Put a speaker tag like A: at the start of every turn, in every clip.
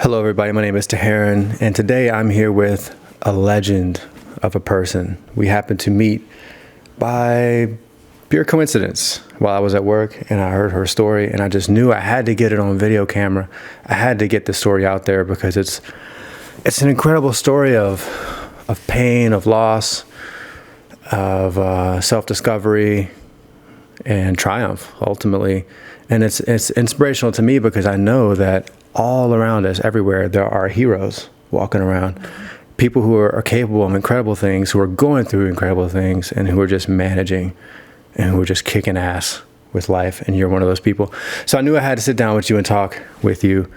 A: Hello, everybody. My name is Taharan, and today I'm here with a legend of a person. We happened to meet by pure coincidence while I was at work, and I heard her story, and I just knew I had to get it on video camera. I had to get the story out there because it's an incredible story of pain, of loss, of self-discovery, and triumph, ultimately. And it's inspirational to me because I know that all around us, everywhere, there are heroes walking around. People who are capable of incredible things, who are going through incredible things, and who are just managing, and who are just kicking ass with life. And you're one of those people. So I knew I had to sit down with you and talk with you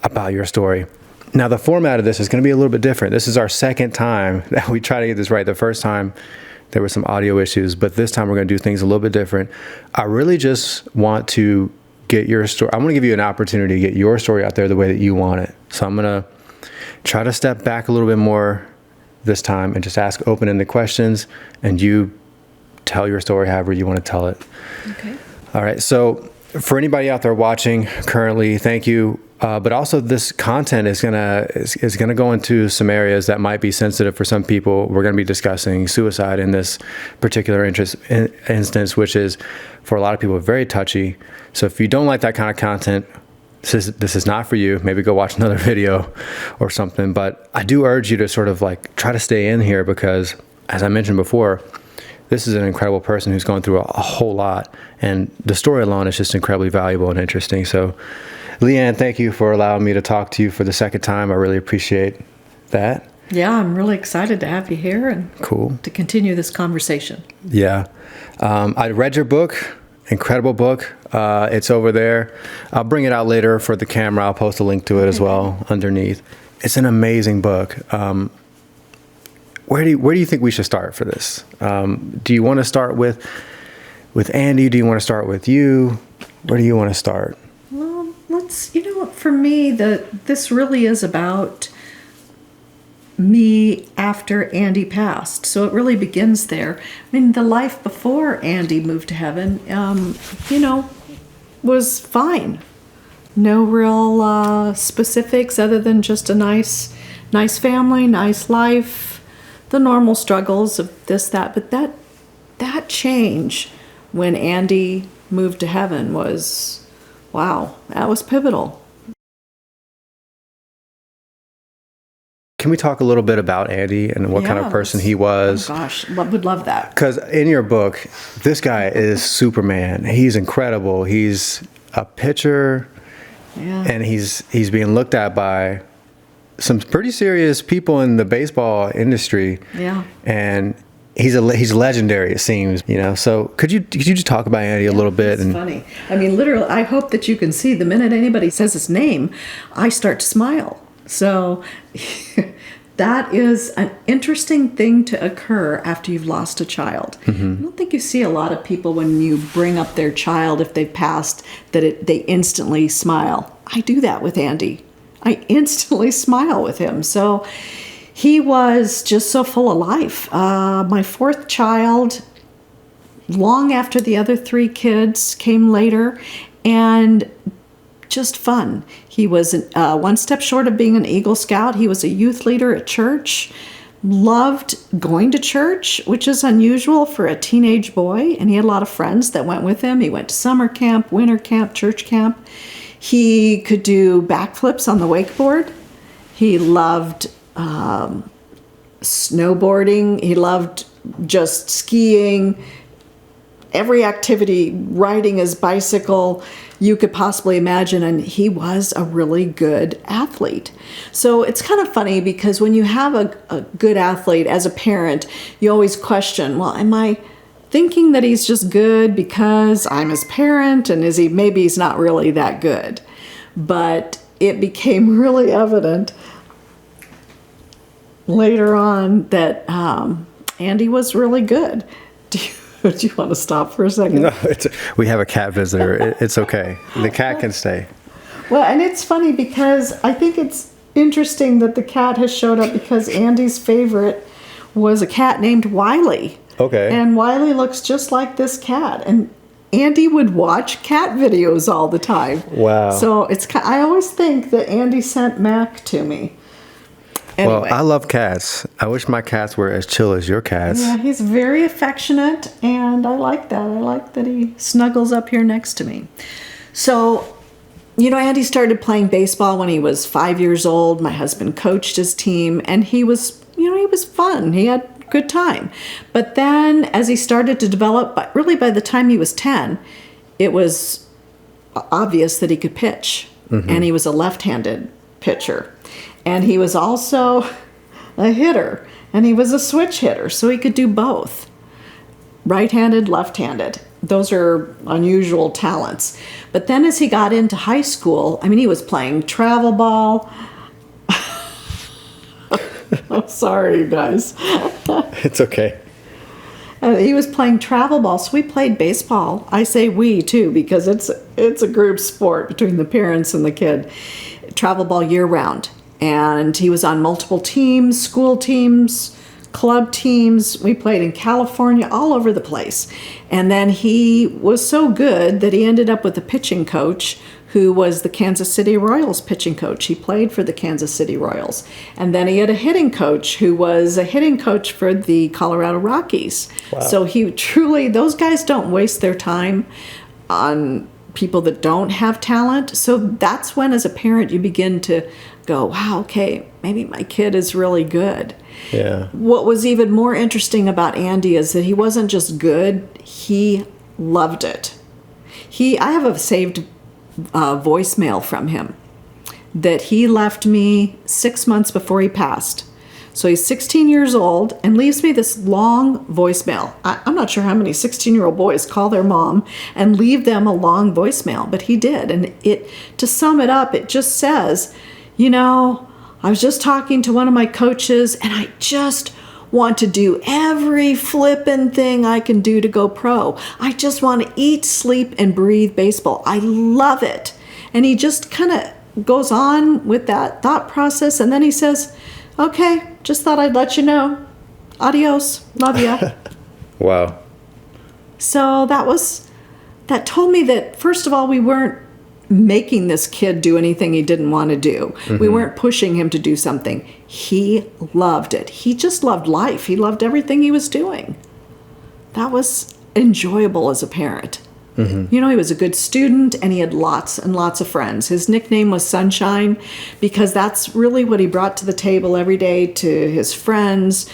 A: about your story. Now, the format of this is going to be a little bit different. This is our second time that we try to get this right. The first time, there were some audio issues, but this time we're going to do things a little bit different. I really just want to get your story. I want to give you an opportunity to get your story out there the way that you want it. So I'm going to try to step back a little bit more this time and just ask open-ended questions, and you tell your story however you want to tell it.
B: Okay.
A: All right. So for anybody out there watching currently, thank you. But also, this content is gonna go into some areas that might be sensitive for some people. We're gonna be discussing suicide in this particular instance, which is for a lot of people very touchy. So if you don't like that kind of content, this is not for you. Maybe go watch another video or something. But I do urge you to sort of like try to stay in here because, as I mentioned before, this is an incredible person who's gone through a whole lot, and the story alone is just incredibly valuable and interesting. So, LeAnn, thank you for allowing me to talk to you for the second time. I really appreciate that.
B: Yeah, I'm really excited to have you here and
A: Cool.
B: to continue this conversation.
A: Yeah. I read your book, incredible book. It's over there. I'll bring it out later for the camera. I'll post a link to it as well underneath. It's an amazing book. Where do you think we should start for this? Do you want to start with Andy? Do you want to start with you? Where do you want to start?
B: Well, for me, this really is about me after Andy passed. So it really begins there. I mean, the life before Andy moved to heaven, was fine. No real specifics other than just a nice family, nice life, the normal struggles of this, that. But that change when Andy moved to heaven was, wow, that was pivotal.
A: Can we talk a little bit about Andy and what kind of person he was?
B: Oh gosh, would love that.
A: Because in your book, this guy is Superman. He's incredible. He's a pitcher, and he's being looked at by some pretty serious people in the baseball industry.
B: Yeah.
A: And he's legendary, it seems. So could you just talk about Andy a little bit?
B: It's funny. I mean, literally, I hope that you can see the minute anybody says his name, I start to smile. So that is an interesting thing to occur after you've lost a child. Mm-hmm. I don't think you see a lot of people when you bring up their child, if they've passed, that they instantly smile. I do that with Andy. I instantly smile with him. So he was just so full of life. My fourth child, long after the other three kids, came later, and just fun. He was one step short of being an Eagle Scout. He was a youth leader at church, loved going to church, which is unusual for a teenage boy, and he had a lot of friends that went with him. He went to summer camp, winter camp, church camp. He could do backflips on the wakeboard. He loved snowboarding. He loved just skiing, every activity, riding his bicycle you could possibly imagine, and he was a really good athlete. So it's kind of funny because when you have a good athlete as a parent, you always question, well, am I thinking that he's just good because I'm his parent, and maybe he's not really that good? But it became really evident later on that Andy was really good. Do you want to stop for a second?
A: No, we have a cat visitor. It's okay. The cat can stay.
B: Well, and it's funny because I think it's interesting that the cat has showed up because Andy's favorite was a cat named Wiley.
A: Okay.
B: And Wiley looks just like this cat. And Andy would watch cat videos all the time.
A: Wow.
B: So I always think that Andy sent Mac to me. Anyway.
A: Well, I love cats. I wish my cats were as chill as your cats.
B: Yeah, he's very affectionate, and I like that. I like that he snuggles up here next to me. So, Andy started playing baseball when he was 5 years old. My husband coached his team, and he was fun. He had a good time. But then as he started to develop, but really by the time he was 10, it was obvious that he could pitch. Mm-hmm. And he was a left-handed pitcher. And he was also a hitter. And he was a switch hitter, so he could do both. Right-handed, left-handed. Those are unusual talents. But then as he got into high school, he was playing travel ball. I'm sorry, you guys.
A: It's okay.
B: He was playing travel ball, so we played baseball. I say we, too, because it's a group sport between the parents and the kid. Travel ball year-round. And he was on multiple teams, school teams, club teams. We played in California, all over the place. And then he was so good that he ended up with a pitching coach who was the Kansas City Royals pitching coach. He played for the Kansas City Royals. And then he had a hitting coach who was a hitting coach for the Colorado Rockies. Wow. So those guys don't waste their time on people that don't have talent. So that's when, as a parent, you begin to go, wow, okay, maybe my kid is really good.
A: Yeah.
B: What was even more interesting about Andy is that he wasn't just good, he loved it. I have a saved voicemail from him that he left me 6 months before he passed. So he's 16 years old and leaves me this long voicemail. I'm not sure how many 16-year-old boys call their mom and leave them a long voicemail, but he did. And to sum it up, it just says, I was just talking to one of my coaches, and I just want to do every flippin' thing I can do to go pro. I just want to eat, sleep, and breathe baseball. I love it. And he just kind of goes on with that thought process, and then he says, okay, just thought I'd let you know. Adios. Love ya.
A: Wow.
B: So that told me that, first of all, we weren't making this kid do anything he didn't want to do. Mm-hmm. We weren't pushing him to do something. He loved it. He just loved life. He loved everything he was doing. That was enjoyable as a parent. Mm-hmm. He was a good student, and he had lots and lots of friends. His nickname was Sunshine because that's really what he brought to the table every day, to his friends,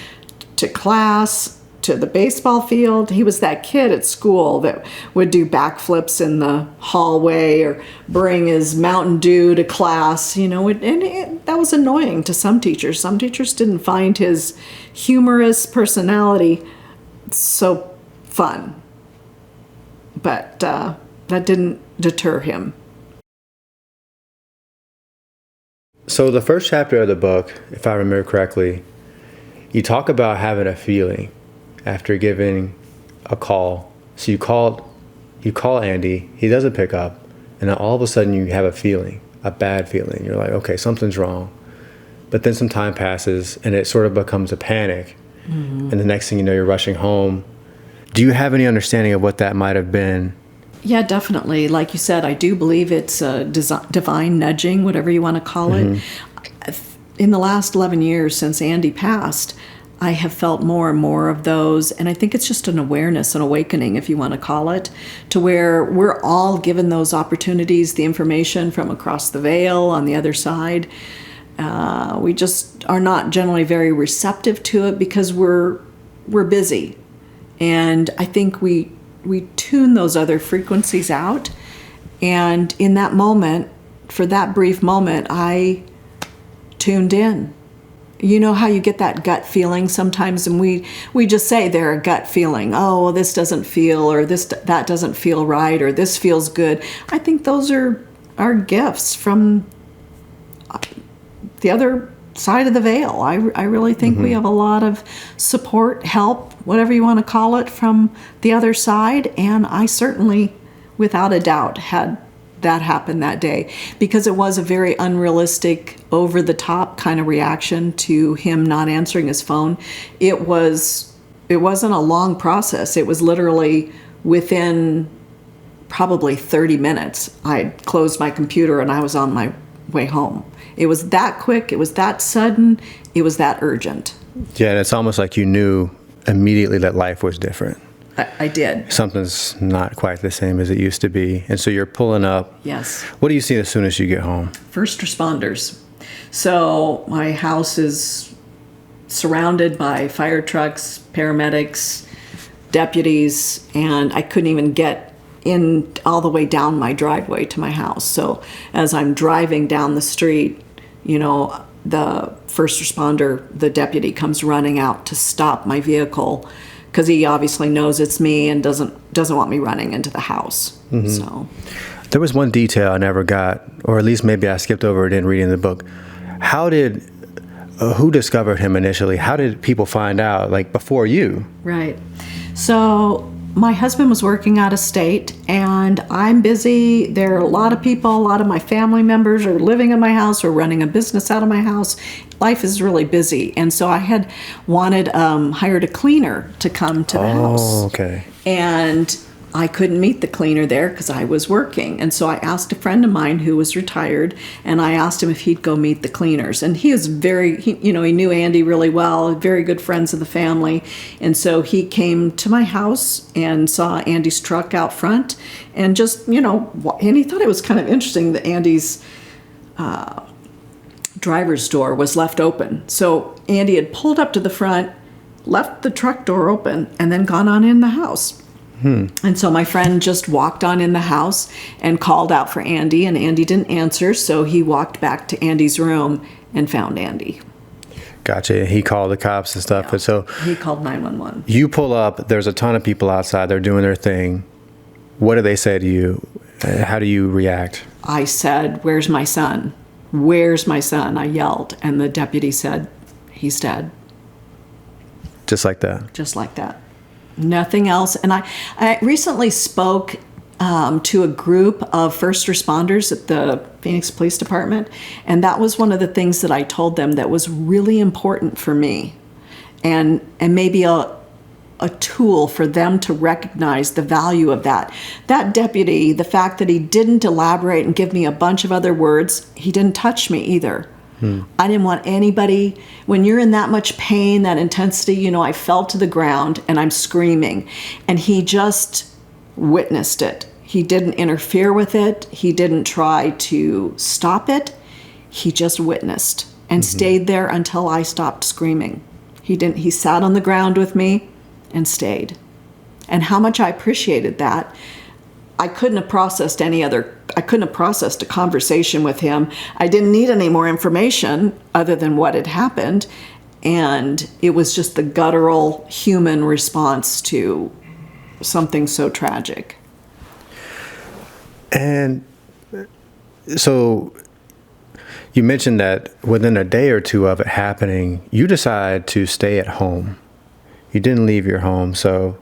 B: to class, to the baseball field. He was that kid at school that would do backflips in the hallway or bring his Mountain Dew to class, that was annoying to some teachers. Some teachers didn't find his humorous personality so fun. But that didn't deter him.
A: So the first chapter of the book, if I remember correctly, you talk about having a feeling after giving a call. So you call Andy, he doesn't pick up, and then all of a sudden you have a feeling, a bad feeling. You're like, okay, something's wrong. But then some time passes and it sort of becomes a panic. Mm-hmm. And the next thing you know, you're rushing home. Do you have any understanding of what that might have been?
B: Yeah, definitely. Like you said, I do believe it's divine nudging, whatever you want to call it. In the last 11 years since Andy passed, I have felt more and more of those, and I think it's just an awareness, an awakening, if you want to call it, to where we're all given those opportunities, the information from across the veil on the other side. We just are not generally very receptive to it because we're busy, and I think we tune those other frequencies out. And in that moment, for that brief moment, I tuned in. You know how you get that gut feeling sometimes, and we just say they're a gut feeling. Oh, well, this doesn't feel, or that doesn't feel right, or this feels good. I think those are gifts from the other side of the veil. I really think we have a lot of support, help, whatever you want to call it, from the other side. And I certainly, without a doubt, had that happen that day, because it was a very unrealistic, over-the-top kind of reaction to him not answering his phone. It wasn't a long process. It was literally within probably 30 minutes, I closed my computer and I was on my way home. It was that quick. It was that sudden. It was that urgent.
A: Yeah, and it's almost like you knew immediately that life was different.
B: I did.
A: Something's not quite the same as it used to be. And so you're pulling up.
B: Yes.
A: What do you see as soon as you get home?
B: First responders. So my house is surrounded by fire trucks, paramedics, deputies, and I couldn't even get in all the way down my driveway to my house. So as I'm driving down the street, the first responder, the deputy, comes running out to stop my vehicle because he obviously knows it's me and doesn't want me running into the house. Mm-hmm. So
A: there was one detail I never got, or at least maybe I skipped over it in reading the book. How did who discovered him initially? How did people find out, like before you?
B: Right. So my husband was working out of state, and I'm busy. There are a lot of people, a lot of my family members are living in my house or running a business out of my house. Life is really busy. And so I had hired a cleaner to come to the house.
A: Oh, okay.
B: And I couldn't meet the cleaner there because I was working. And so I asked a friend of mine who was retired, and I asked him if he'd go meet the cleaners. And he was he knew Andy really well, very good friends of the family. And so he came to my house and saw Andy's truck out front, and just, and he thought it was kind of interesting that Andy's driver's door was left open. So Andy had pulled up to the front, left the truck door open, and then gone on in the house. And so my friend just walked on in the house and called out for Andy, and Andy didn't answer, so he walked back to Andy's room and found Andy.
A: Gotcha. He called the cops and stuff.
B: Yeah.
A: And so
B: he called 911.
A: You pull up, there's a ton of people outside, they're doing their thing. What do they say to you? How do you react?
B: I said, "Where's my son? Where's my son?" I yelled, and the deputy said, "He's dead."
A: Just like that?
B: Just like that. Nothing else. And I recently spoke to a group of first responders at the Phoenix Police Department, and that was one of the things that I told them that was really important for me, and maybe a tool for them to recognize the value of that. That deputy, the fact that he didn't elaborate and give me a bunch of other words, he didn't touch me either. I didn't want anybody, when you're in that much pain, that intensity, I fell to the ground and I'm screaming. And he just witnessed it. He didn't interfere with it. He didn't try to stop it. He just witnessed and stayed there until I stopped screaming. He sat on the ground with me and stayed. And how much I appreciated that. I couldn't have processed a conversation with him. I didn't need any more information other than what had happened. And it was just the guttural human response to something so tragic.
A: And so you mentioned that within a day or two of it happening, you decide to stay at home. You didn't leave your home. So,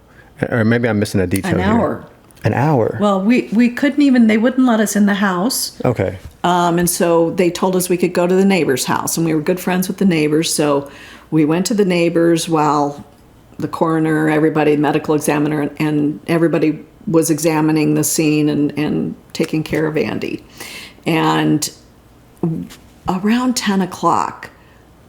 A: or maybe I'm missing a detail here.
B: An hour.
A: An hour?
B: Well, we couldn't even, they wouldn't let us in the house.
A: Okay.
B: And so they told us we could go to the neighbor's house, and we were good friends with the neighbors. So we went to the neighbors while the coroner, everybody, medical examiner, and everybody was examining the scene and taking care of Andy. And around 10 o'clock,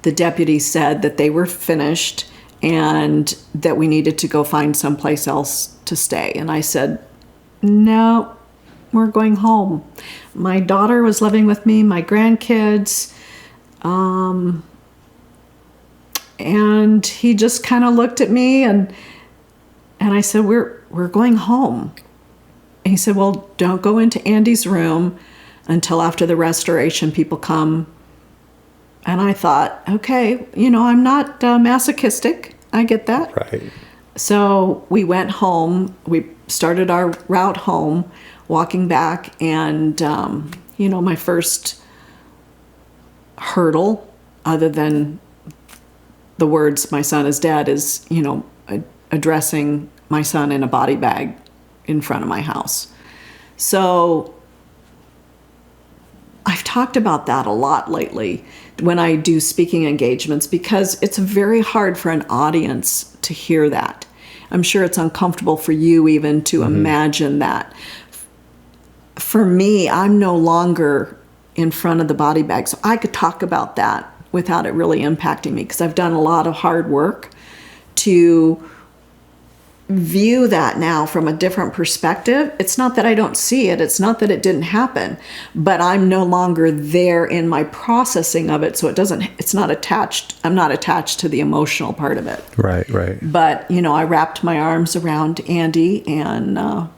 B: the deputy said that they were finished and that we needed to go find someplace else to stay. And I said, "No, we're going home." My daughter was living with me, my grandkids, and he just kind of looked at me, and I said, "We're going home." And he said, "Well, don't go into Andy's room until after the restoration people come." And I thought, okay, I'm not masochistic. I get that.
A: Right.
B: So we went home. We started our route home, walking back, and my first hurdle, other than the words "my son is dead," is addressing my son in a body bag in front of my house. So I've talked about that a lot lately when I do speaking engagements, because it's very hard for an audience to hear that. I'm sure it's uncomfortable for you even to imagine that. for me, I'm no longer in front of the body bag. So I could talk about that without it really impacting me, because I've done a lot of hard work to view that now from a different perspective. It's not that I don't see it. It's not that it didn't happen, but I'm no longer there in my processing of it. So it's not attached. I'm not attached to the emotional part of it.
A: Right, right.
B: But, I wrapped my arms around Andy and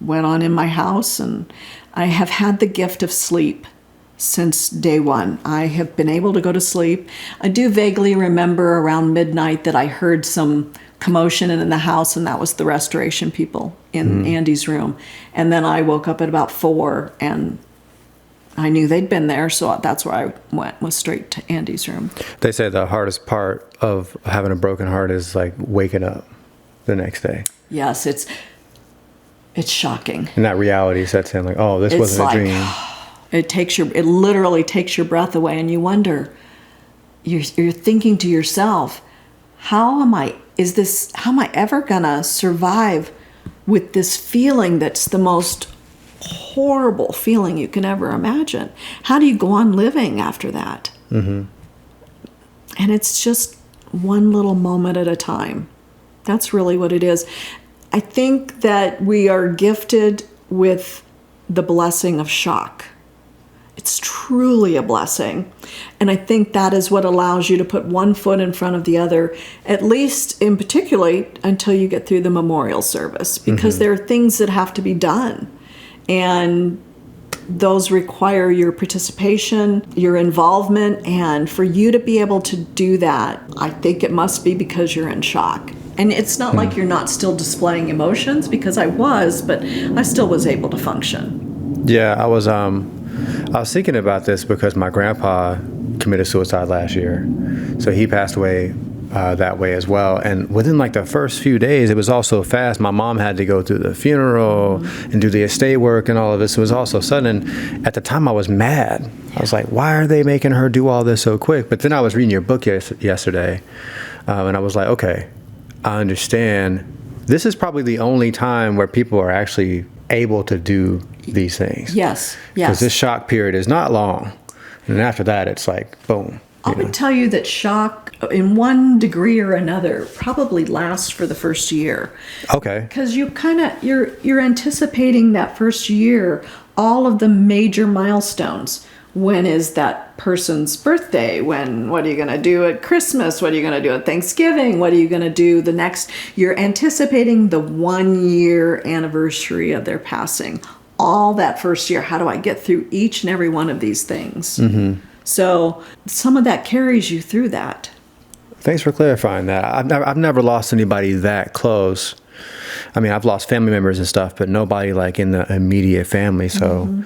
B: went on in my house, and I have had the gift of sleep since day one. I have been able to go to sleep. I do vaguely remember around midnight that I heard some commotion in the house, and that was the restoration people in Andy's room. And then I woke up at about 4, and I knew they'd been there, so that's where I was straight to Andy's room.
A: They say the hardest part of having a broken heart is like waking up the next day.
B: Yes, it's shocking.
A: And that reality sets in, like, oh, this wasn't a dream.
B: It literally takes your breath away, and you wonder, you're thinking to yourself, how am I ever gonna survive with this feeling that's the most horrible feeling you can ever imagine? How do you go on living after that? Mm-hmm. And it's just one little moment at a time. That's really what it is. I think that we are gifted with the blessing of shock. It's truly a blessing. And I think that is what allows you to put one foot in front of the other, at least in particular until you get through the memorial service, because there are things that have to be done. And those require your participation, your involvement, and for you to be able to do that, I think it must be because you're in shock. And it's not like you're not still displaying emotions, because I was, but I still was able to function.
A: Yeah, I was thinking about this because my grandpa committed suicide last year. So he passed away that way as well. And within like the first few days, it was all so fast. My mom had to go through the funeral and do the estate work and all of this. It was all so sudden. And at the time I was mad. I was like, why are they making her do all this so quick? But then I was reading your book yesterday and I was like, okay, I understand. This is probably the only time where people are actually able to do these things.
B: Yes.
A: Because this shock period is not long. And after that, it's like, boom.
B: I would tell you that shock, in one degree or another, probably lasts for the first year.
A: Okay.
B: Because you're anticipating that first year, all of the major milestones. When is that person's birthday? What are you going to do at Christmas? What are you going to do at Thanksgiving? What are you going to do the next? You're anticipating the 1-year anniversary of their passing. All that first year, how do I get through each and every one of these things? Mm-hmm. So some of that carries you through that.
A: Thanks for clarifying that. I've never lost anybody that close. I mean, I've lost family members and stuff, but nobody like in the immediate family. So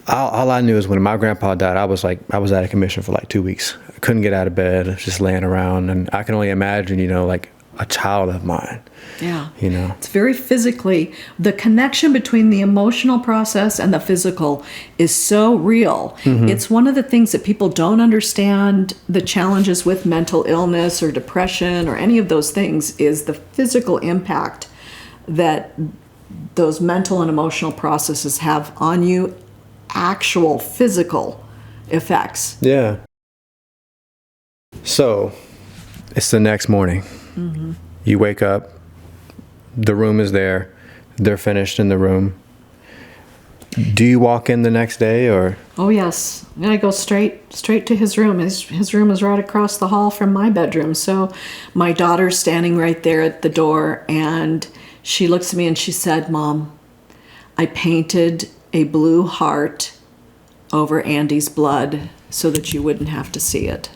A: all I knew is when my grandpa died, I was out of commission for like 2 weeks. I couldn't get out of bed, just laying around. And I can only imagine, like a child of mine.
B: Yeah.
A: It's
B: very physically, the connection between the emotional process and the physical is so real. Mm-hmm. It's one of the things that people don't understand, the challenges with mental illness or depression or any of those things, is the physical impact that those mental and emotional processes have on you, actual physical effects.
A: Yeah. So it's the next morning. Mm-hmm. You wake up, the room is there, they're finished in the room. Do you walk in the next day or?
B: Oh yes, I go straight to his room. His room is right across the hall from my bedroom. So my daughter's standing right there at the door, and she looks at me and she said, "Mom, I painted a blue heart over Andy's blood so that you wouldn't have to see it."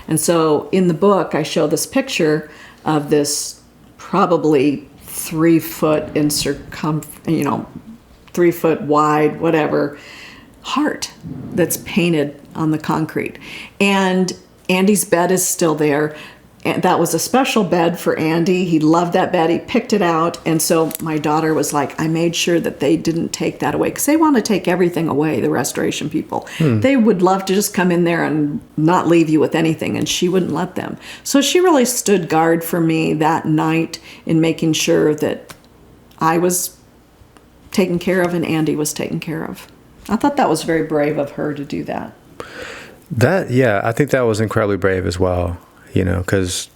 B: And so in the book, I show this picture of this probably 3 foot in 3 foot wide, whatever, heart that's painted on the concrete. And Andy's bed is still there. And that was a special bed for Andy. He loved that bed. He picked it out. And so my daughter was like, I made sure that they didn't take that away, because they want to take everything away, the restoration people. They would love to just come in there and not leave you with anything, and she wouldn't let them. So she really stood guard for me that night in making sure that I was taken care of and Andy was taken care of. I thought that was very brave of her to do that.
A: Yeah, I think that was incredibly brave as well, because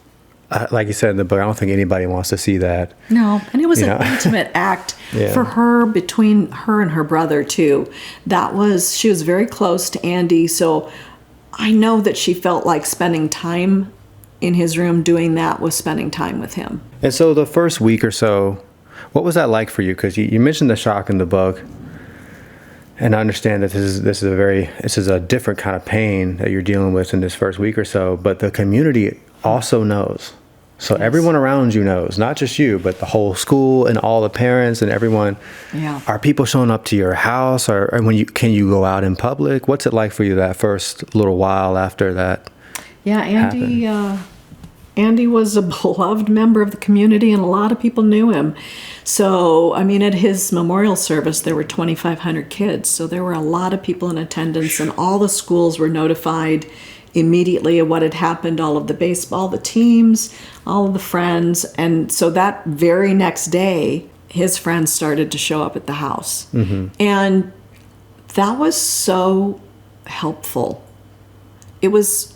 A: like you said in the book, I don't think anybody wants to see that.
B: No, and it was an intimate act for her, between her and her brother too. She was very close to Andy, so I know that she felt like spending time in his room doing that was spending time with him.
A: And so the first week or so, what was that like for you? Because you mentioned the shock in the book, and I understand that this is a different kind of pain that you're dealing with in this first week or so. But the community also knows, so yes. Everyone around you knows, not just you, but the whole school and all the parents and everyone. Yeah. Are people showing up to your house, or can you go out in public? What's it like for you that first little while after that?
B: Yeah, Andy was a beloved member of the community, and a lot of people knew him. So, I mean, at his memorial service, there were 2,500 kids. So there were a lot of people in attendance, and all the schools were notified immediately of what had happened, all of the baseball, the teams, all of the friends. And so that very next day, his friends started to show up at the house. Mm-hmm. And that was so helpful. It was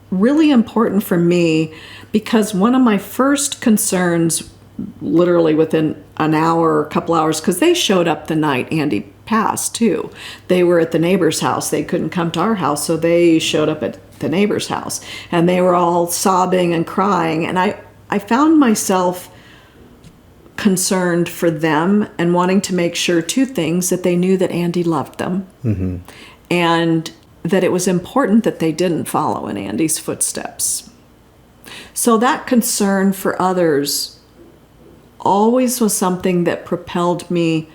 B: really important for me because one of my first concerns, literally within an hour, a couple hours, because they showed up the night Andy passed too. They were at the neighbor's house. They couldn't come to our house, so they showed up at the neighbor's house. And they were all sobbing and crying. And I found myself concerned for them and wanting to make sure two things: that they knew that Andy loved them, mm-hmm. and that it was important that they didn't follow in Andy's footsteps. So that concern for others always was something that propelled me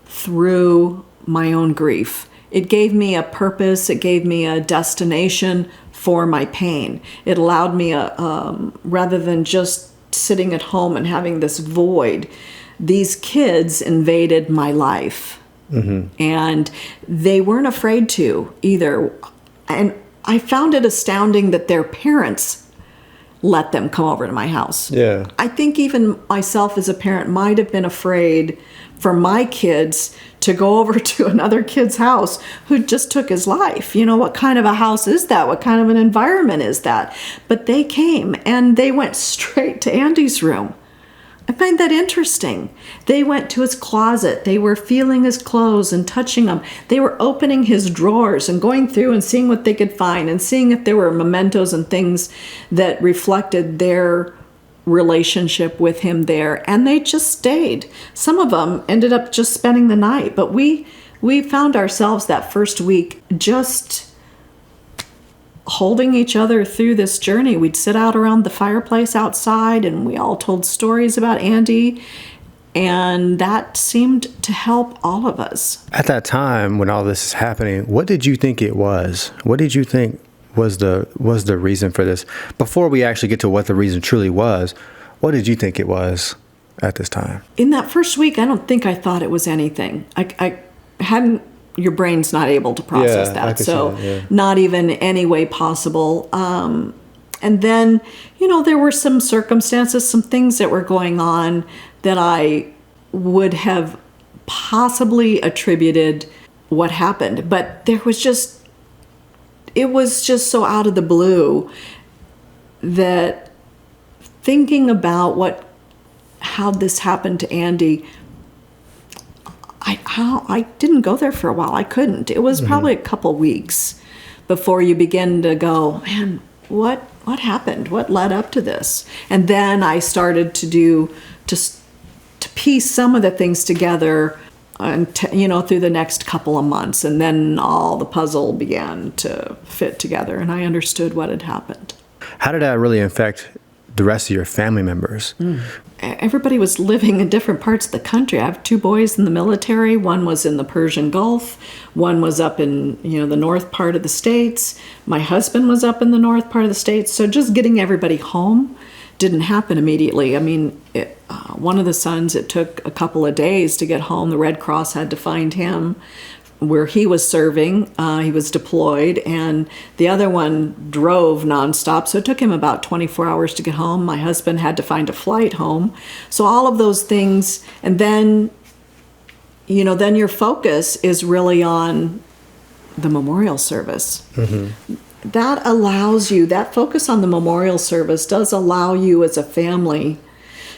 B: through my own grief. It gave me a purpose. It gave me a destination for my pain. It allowed me, rather than just sitting at home and having this void, these kids invaded my life. Mm-hmm. And they weren't afraid to either. And I found it astounding that their parents let them come over to my house. Yeah. I think even myself as a parent might have been afraid for my kids to go over to another kid's house who just took his life. What kind of a house is that? What kind of an environment is that? But they came and they went straight to Andy's room. I find that interesting. They went to his closet. They were feeling his clothes and touching them. They were opening his drawers and going through and seeing what they could find and seeing if there were mementos and things that reflected their relationship with him there. And they just stayed. Some of them ended up just spending the night. But we found ourselves that first week just holding each other through this journey. We'd sit out around the fireplace outside and we all told stories about Andy, and that seemed to help all of us. At that time when all this is happening, what did you think it was? What did you think was the reason for this? Before we actually get to what the reason truly was, what did you think it was at this time? In that first week, I don't think I thought it was anything. I hadn't. Your brain's not able to process that. So not even any way possible. And then, there were some circumstances, some things that were going on that I would have possibly attributed what happened. But it was just so out of the blue that thinking about how this happened to Andy, I didn't go there for a while. I couldn't. It was probably a couple weeks before you begin to go, man, what happened? What led up to this? And then I started to piece some of the things together, and through the next couple of months, and then all the puzzle began to fit together, and I understood what had happened. How did that really affect the rest of your family members? Everybody was living in different parts of the country. I have two boys in the military. One was in the Persian Gulf. One was up in the north part of the States. My husband was up in the north part of the States. So just getting everybody home didn't happen immediately. I mean, one of the sons, it took a couple of days to get home. The Red Cross had to find him where he was serving. He was deployed, and the other one drove nonstop. So it took him about 24 hours to get home. My husband had to find a flight home. So all of those things, and then then your focus is really on the memorial service. That allows you, that focus on the memorial service does allow you as a family,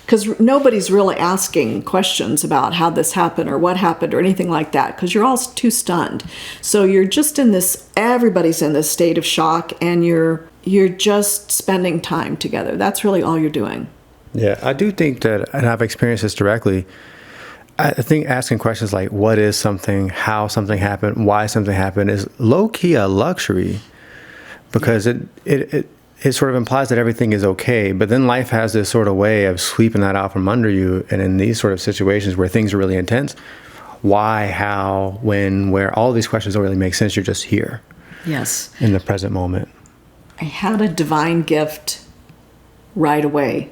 B: because nobody's really asking questions about how this happened or what happened or anything like that, because you're all too stunned. So you're just in this, everybody's in this state of shock, and you're just spending time together. That's really all you're doing.
A: Yeah, I do think that, and I've experienced this directly, I think asking questions like what is something, how something happened, why something happened is low-key a luxury, because it sort of implies that everything is okay, but then life has this sort of way of sweeping that out from under you. And in these sort of situations where things are really intense, why, how, when, where, all of these questions don't really make sense. You're just here.
B: Yes.
A: In the present moment.
B: I had a divine gift right away,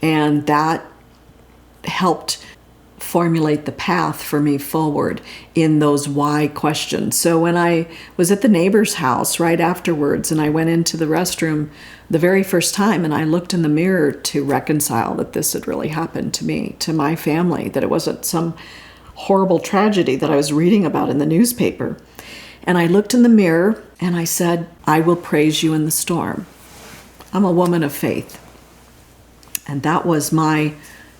B: and that helped formulate the path for me forward in those why questions. So when I was at the neighbor's house right afterwards, and I went into the restroom the very first time, and I looked in the mirror to reconcile that this had really happened to me, to my family, that it wasn't some horrible tragedy that I was reading about in the newspaper. And I looked in the mirror and I said, I will praise you in the storm. I'm a woman of faith. And that was my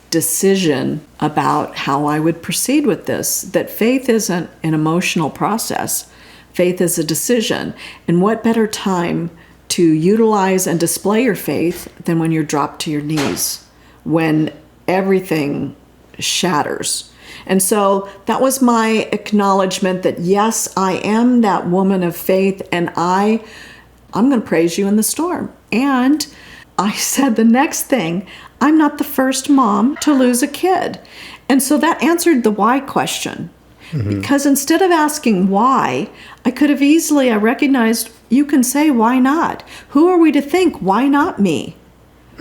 B: decision about how I would proceed with this, that faith isn't an emotional process. Faith is a decision. And what better time to utilize and display your faith than when you're dropped to your knees, when everything shatters. And so that was my acknowledgement that, yes, I am that woman of faith, and I'm going to praise you in the storm. And I said the next thing, I'm not the first mom to lose a kid. And so that answered the why question. Because instead of asking why, I could have easily, I recognized you can say, why not? Who are we to think, why not me?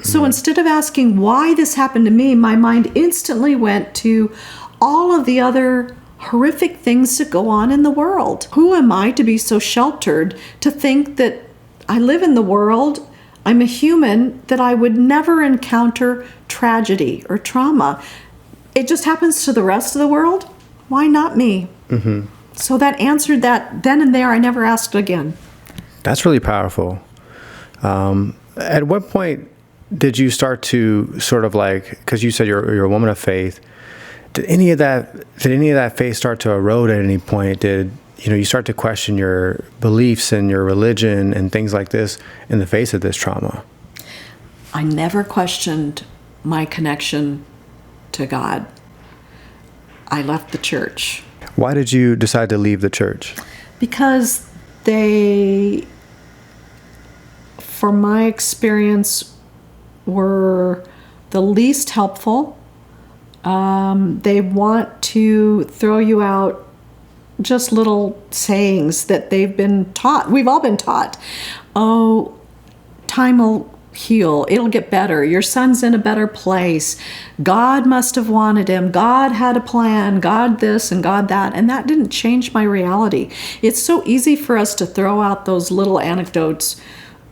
B: So instead of asking why this happened to me, my mind instantly went to all of the other horrific things that go on in the world. Who am I to be so sheltered to think that I live in the world, I'm a human, that I would never encounter tragedy or trauma? It just happens to the rest of the world. Why not me? So that answered that then and there. I never asked again.
A: That's really powerful. At what point did you start to sort of like, because you said you're a woman of faith, did any of that faith start to erode at any point? Did you start to question your beliefs and your religion and things like this in the face of this trauma?
B: I never questioned my connection to God. I left the church.
A: Why did you decide to leave the church?
B: Because they, for my experience, were the least helpful. They want to throw you out just little sayings that they've been taught. We've all been taught. Oh, time will heal. It'll get better. Your son's in a better place. God must have wanted him. God had a plan. God this and God that. And that didn't change my reality. It's so easy for us to throw out those little anecdotes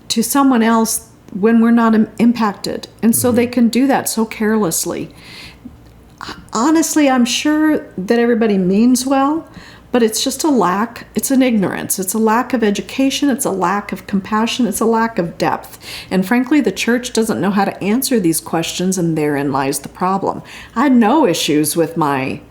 B: to someone else when we're not impacted. And so they can do that so carelessly. Honestly, I'm sure that everybody means well, but it's just a lack, it's an ignorance, it's a lack of education, it's a lack of compassion, it's a lack of depth. And frankly, the church doesn't know how to answer these questions, and therein lies the problem. I had no issues with my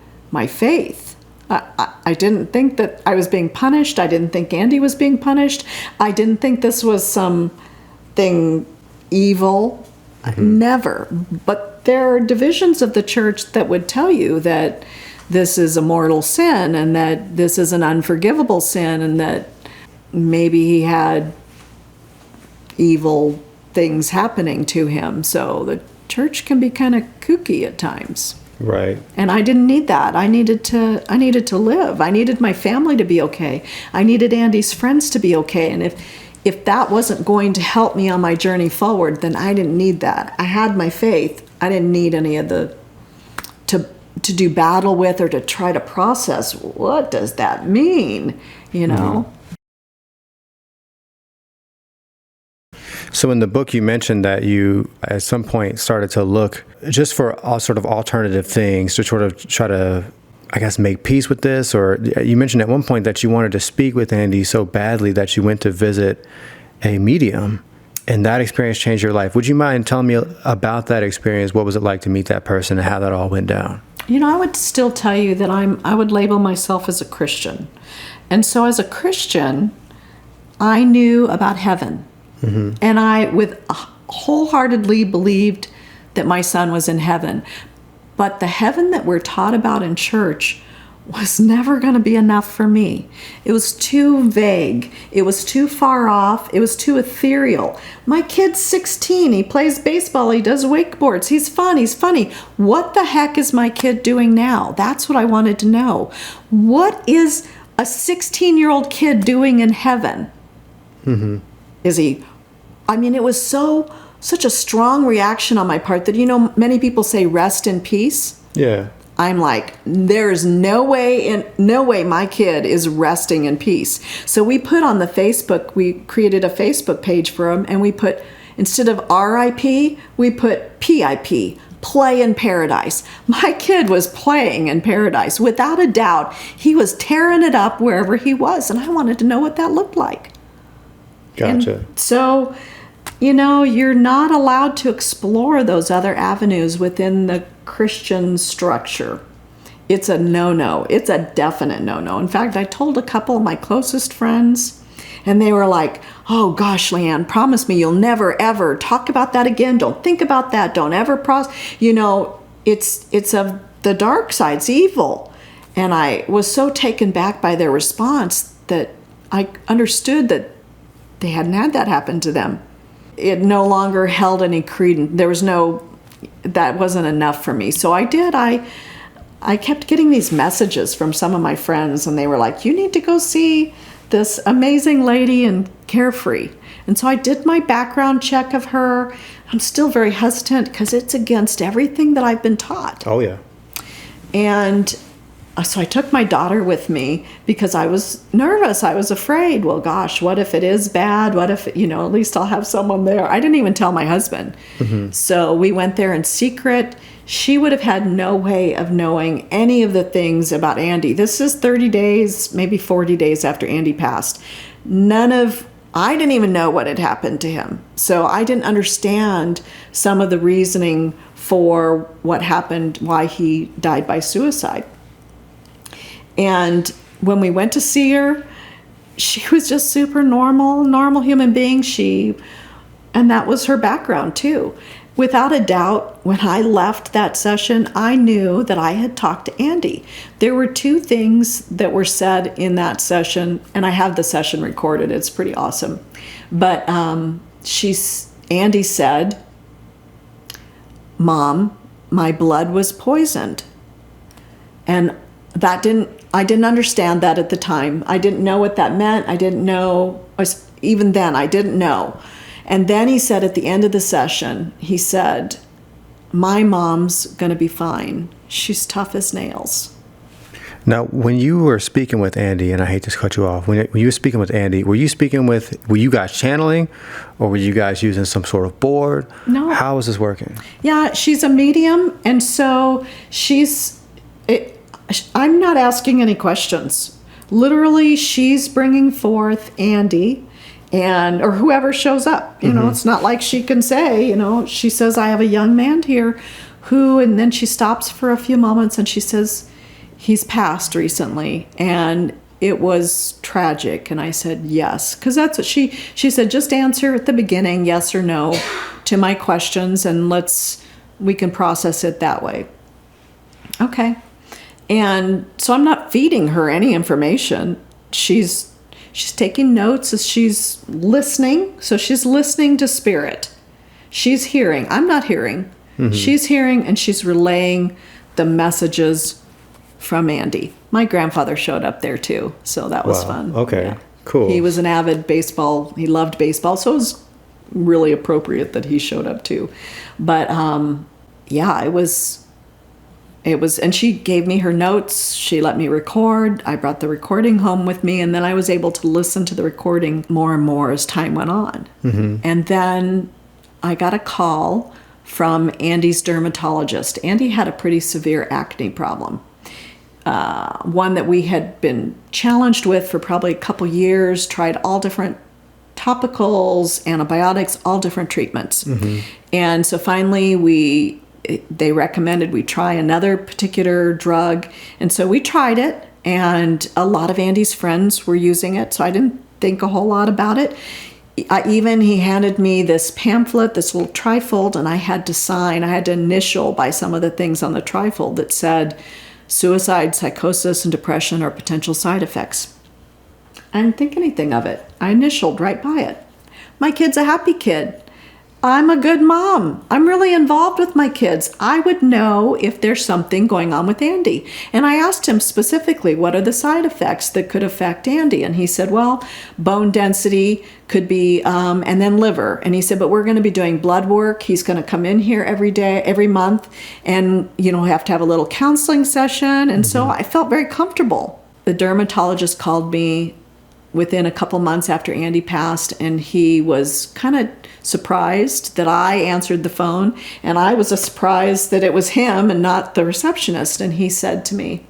B: faith. I didn't think that I was being punished. I didn't think Andy was being punished. I didn't think this was something evil. Never. But there are divisions of the church that would tell you that this is a mortal sin, and that this is an unforgivable sin, and that maybe he had evil things happening to him. So the church can be kind of kooky at times.
A: Right.
B: And I didn't need that. I needed to live. I needed my family to be okay. I needed Andy's friends to be okay. And if that wasn't going to help me on my journey forward, then I didn't need that. I had my faith. I didn't need any of the to do battle with or to try to process, what does that mean,
A: So in the book, you mentioned that you, at some point, started to look just for all sort of alternative things to sort of try to I guess, make peace with this? Or you mentioned at one point that you wanted to speak with Andy so badly that you went to visit a medium, and that experience changed your life. Would you mind telling me about that experience? What was it like to meet that person and how that all went down?
B: I would still tell you that I would label myself as a Christian. And so as a Christian, I knew about heaven. Mm-hmm. And I wholeheartedly believed that my son was in heaven. But the heaven that we're taught about in church was never going to be enough for me. It was too vague. It was too far off. It was too ethereal. My kid's 16. He plays baseball. He does wakeboards. He's fun. He's funny. What the heck is my kid doing now? That's what I wanted to know. What is a 16-year-old kid doing in heaven? Mm-hmm. It was such a strong reaction on my part that, many people say rest in peace.
A: Yeah.
B: I'm like, there's no way my kid is resting in peace. So we put on the Facebook, we created a Facebook page for him, and we put, instead of RIP, we put PIP, play in paradise. My kid was playing in paradise. Without a doubt, he was tearing it up wherever he was, and I wanted to know what that looked like.
A: Gotcha.
B: And so, you're not allowed to explore those other avenues within the Christian structure. It's a no-no. It's a definite no-no. In fact, I told a couple of my closest friends, and they were like, oh gosh, LeAnn, promise me you'll never ever talk about that again. Don't think about that. Don't ever it's of the dark side. It's evil. And I was so taken back by their response that I understood that they hadn't had that happen to them. It no longer held any credence. That wasn't enough for me. So I kept getting these messages from some of my friends, and they were like, you need to go see this amazing lady in Carefree. And so I did my background check of her. I'm still very hesitant because it's against everything that I've been taught.
A: Oh, yeah.
B: And so I took my daughter with me because I was nervous. I was afraid. Well, gosh, what if it is bad? What if, at least I'll have someone there. I didn't even tell my husband. Mm-hmm. So we went there in secret. She would have had no way of knowing any of the things about Andy. This is 30 days, maybe 40 days after Andy passed. I didn't even know what had happened to him. So I didn't understand some of the reasoning for what happened, why he died by suicide. And when we went to see her, she was just super normal human being. And that was her background too. Without a doubt, when I left that session, I knew that I had talked to Andy. There were two things that were said in that session, and I have the session recorded. It's pretty awesome. But Andy said, "Mom, my blood was poisoned." And I didn't understand that at the time. I didn't know what that meant. I didn't know, even then, I didn't know. And then he said at the end of the session, he said, my mom's going to be fine. She's tough as nails.
A: Now, when you were speaking with Andy, and I hate to cut you off, when you were speaking with Andy, were you guys channeling, or were you guys using some sort of board?
B: No.
A: How was this working?
B: Yeah, she's a medium, and so I'm not asking any questions. Literally, she's bringing forth Andy or whoever shows up. It's not like she can say, she says, I have a young man here and then she stops for a few moments and she says, he's passed recently and it was tragic. And I said, yes, because that's what she said, just answer at the beginning, yes or no, to my questions, and we can process it that way. Okay. And so I'm not feeding her any information. She's taking notes as she's listening. So she's listening to spirit. She's hearing. I'm not hearing. Mm-hmm. She's hearing, and she's relaying the messages from Andy. My grandfather showed up there too, so that was fun.
A: Okay,
B: yeah.
A: Cool.
B: He was an avid baseball. He loved baseball, so it was really appropriate that he showed up too. But it was, and she gave me her notes. She let me record. I brought the recording home with me, and then I was able to listen to the recording more and more as time went on. Mm-hmm. And then I got a call from Andy's dermatologist. Andy had a pretty severe acne problem. one that we had been challenged with for probably a couple years, tried all different topicals, antibiotics, all different treatments. And so finally they recommended we try another particular drug. And so we tried it, and a lot of Andy's friends were using it, so I didn't think a whole lot about it. He handed me this pamphlet, this little trifold, and I had to initial by some of the things on the trifold that said suicide, psychosis, and depression are potential side effects. I didn't think anything of it. I initialed right by it. My kid's a happy kid. I'm a good mom. I'm really involved with my kids. I would know if there's something going on with Andy. And I asked him specifically, what are the side effects that could affect Andy? And he said, well, bone density could be, and then liver. And he said, but we're going to be doing blood work. He's going to come in here every month, and, have to have a little counseling session. And so I felt very comfortable. The dermatologist called me within a couple months after Andy passed, and he was kind of surprised that I answered the phone, and I was surprised that it was him and not the receptionist. And he said to me,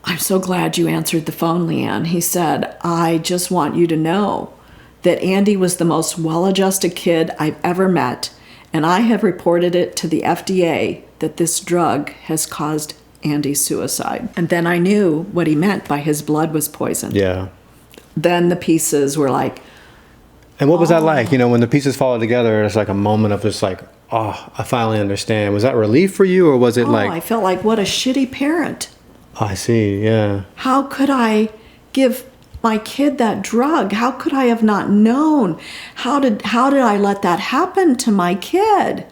B: I'm so glad you answered the phone, LeAnn. He said, I just want you to know that Andy was the most well-adjusted kid I've ever met, and I have reported it to the FDA that this drug has caused Andy's suicide. And then I knew what he meant by his blood was poisoned.
A: Yeah.
B: Then the pieces were like...
A: And what was that like? When the pieces fall together, it's like a moment of just like, oh, I finally understand. Was that relief for you, or was it like...
B: I felt like, what a shitty parent.
A: Oh, I see, yeah.
B: How could I give my kid that drug? How could I have not known? How did I let that happen to my kid?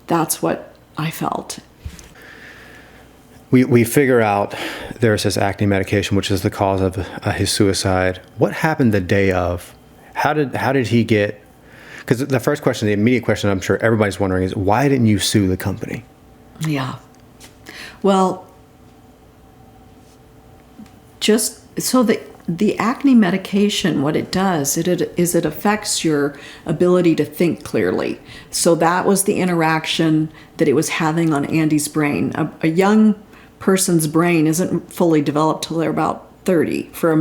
B: That's what I felt.
A: We figure out there's this acne medication, which is the cause of his suicide. What happened the day of? How did he get? Because the first question, the immediate question, I'm sure everybody's wondering is, why didn't you sue the company?
B: Yeah. Well, just so the acne medication, what it does, is it affects your ability to think clearly. So that was the interaction that it was having on Andy's brain. A young person's brain isn't fully developed till they're about 30. For a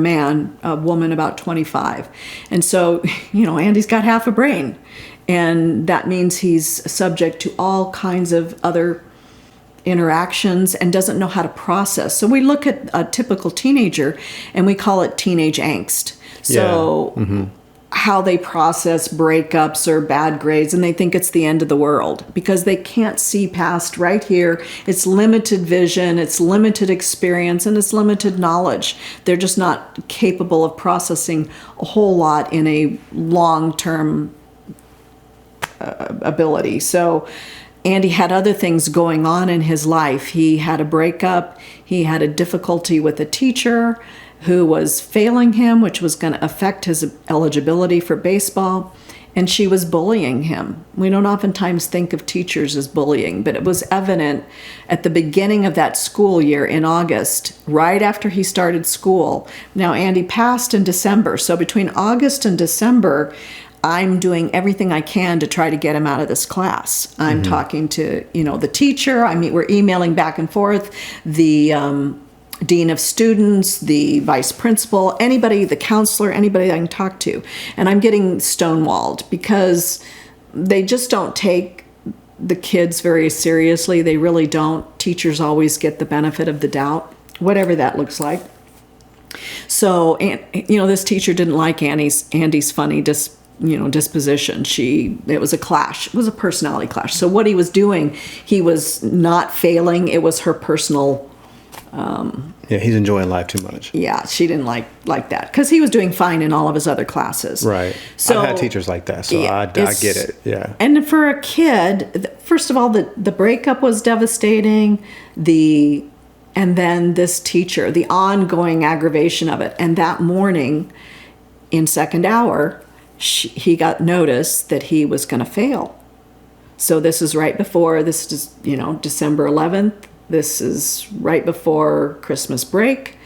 B: woman about 25. And so, Andy's got half a brain. And that means he's subject to all kinds of other interactions and doesn't know how to process. So we look at a typical teenager and we call it teenage angst. So how they process breakups or bad grades, and they think it's the end of the world because they can't see past right here. It's limited vision, it's limited experience, and it's limited knowledge. They're just not capable of processing a whole lot in a long-term ability. So Andy had other things going on in his life. He had a breakup, he had a difficulty with a teacher who was failing him, which was going to affect his eligibility for baseball, and she was bullying him. We don't oftentimes think of teachers as bullying, but it was evident at the beginning of that school year in August, right after he started school. Now, Andy passed in December, so between August and December, I'm doing everything I can to try to get him out of this class. I'm talking to, the teacher. We're emailing back and forth. The dean of students, the vice principal, anybody, the counselor, anybody I can talk to. And I'm getting stonewalled because they just don't take the kids very seriously. They really don't. Teachers always get the benefit of the doubt, whatever that looks like. So, this teacher didn't like Andy's funny disposition. It was a clash. It was a personality clash. So what he was doing, he was not failing. It was her personal...
A: he's enjoying life too much.
B: Yeah, she didn't like that because he was doing fine in all of his other classes.
A: Right.
B: So
A: I've had teachers like that, so I get it. Yeah.
B: And for a kid, first of all, the breakup was devastating. And then this teacher, the ongoing aggravation of it. And that morning, in second hour, he got notice that he was going to fail. So this is right before, this is, December 11th. This is right before Christmas break.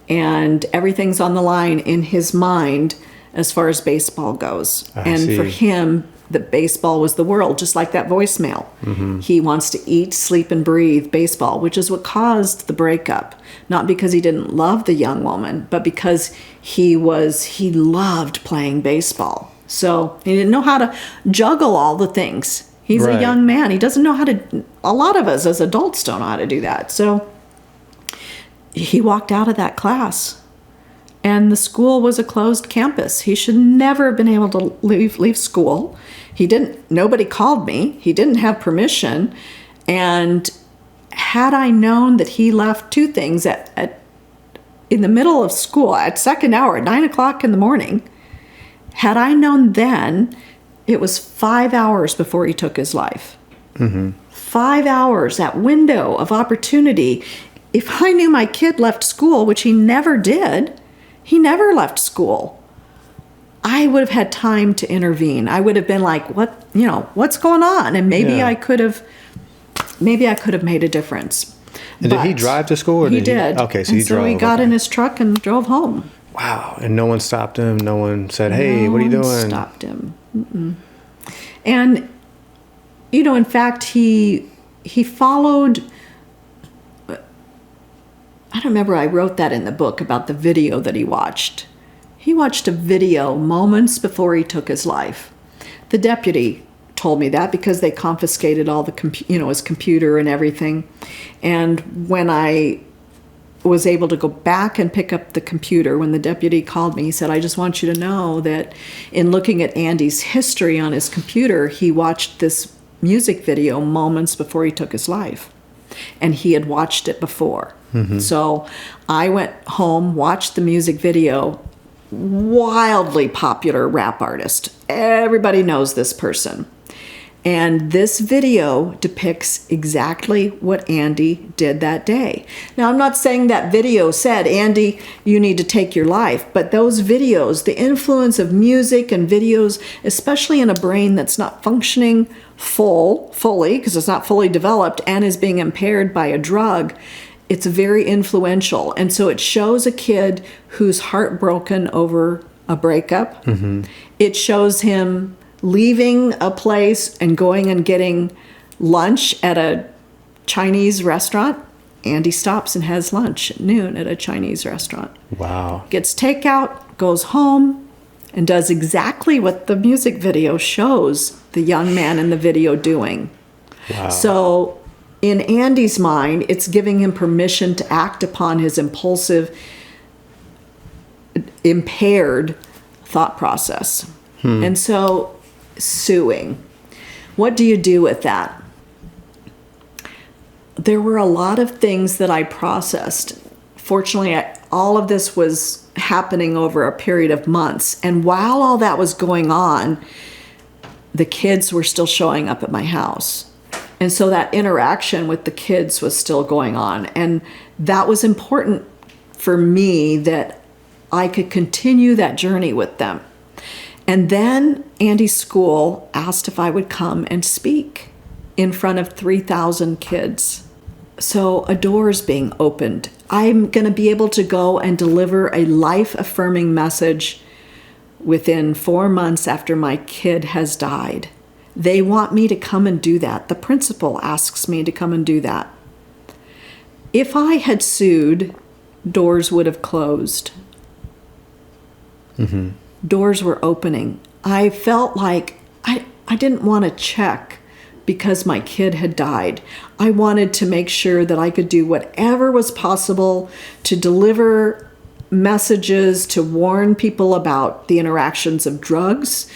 B: And everything's on the line in his mind as far as baseball goes. For him, that baseball was the world, just like that voicemail. He wants to eat, sleep, and breathe baseball, which is what caused the breakup. Not because he didn't love the young woman, but because he loved playing baseball. So he didn't know how to juggle all the things. He's
A: Right.
B: a young man. He doesn't know how to, a lot of us as adults don't know how to do that. So he walked out of that class, and the school was a closed campus. He should never have been able to leave school. Nobody called me. He didn't have permission. And had I known that he left two things in the middle of school at second hour at 9 o'clock in the morning, had I known then, it was 5 hours before he took his life. 5 hours, that window of opportunity. If I knew my kid left school, which he never did, he never left school, I would have had time to intervene. I would have been like, what's going on? And maybe I could have made a difference.
A: And did he drive to school? Or
B: He did.
A: Okay, so he drove.
B: So he got
A: okay.
B: in his truck and drove home.
A: Wow. And no one stopped him? No one said, hey, what are you
B: No one
A: doing?
B: stopped him. And, in fact, he followed... I don't remember, I wrote that in the book about the video that he watched. He watched a video moments before he took his life. The deputy told me that because they confiscated all the his computer and everything. And when I was able to go back and pick up the computer, when the deputy called me, he said, I just want you to know that in looking at Andy's history on his computer, he watched this music video moments before he took his life. And he had watched it before. So I went home, watched the music video. Wildly popular rap artist. Everybody knows this person. And this video depicts exactly what Andy did that day. Now, I'm not saying that video said, Andy, you need to take your life. But those videos, the influence of music and videos, especially in a brain that's not functioning fully, because it's not fully developed and is being impaired by a drug, it's very influential. And so it shows a kid who's heartbroken over a breakup. It shows him leaving a place and going and getting lunch at a Chinese restaurant. Andy stops and has lunch at noon at a Chinese restaurant.
A: Wow.
B: Gets takeout, goes home, and does exactly what the music video shows the young man in the video doing.
A: Wow.
B: So in Andy's mind, it's giving him permission to act upon his impulsive, impaired thought process. And so, suing. What do you do with that? There were a lot of things that I processed. Fortunately, all of this was happening over a period of months. And while all that was going on, the kids were still showing up at my house. And so that interaction with the kids was still going on. And that was important for me, that I could continue that journey with them. And then Andy's school asked if I would come and speak in front of 3,000 kids. So a door is being opened. I'm going to be able to go and deliver a life-affirming message within 4 months after my kid has died. They want me to come and do that. The principal asks me to come and do that. If I had sued, doors would have closed. Doors were opening. I felt like I didn't want to check because my kid had died. I wanted to make sure that I could do whatever was possible to deliver messages, to warn people about the interactions of drugs.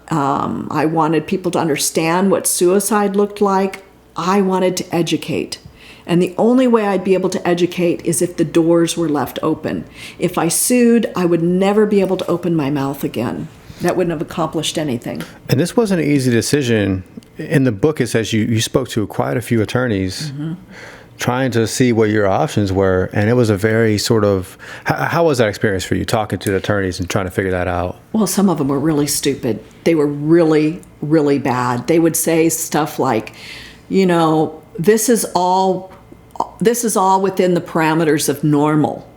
B: I wanted people to understand what suicide looked like. I wanted to educate. And the only way I'd be able to educate is if the doors were left open. If I sued, I would never be able to open my mouth again. That wouldn't have accomplished anything.
A: And this wasn't an easy decision. In the book, it says you spoke to quite a few attorneys trying to see what your options were. And it was a very sort of, how was that experience for you, talking to the attorneys and trying to figure that out?
B: Well, some of them were really stupid. They were really, really bad. They would say stuff like, this is all within the parameters of normal.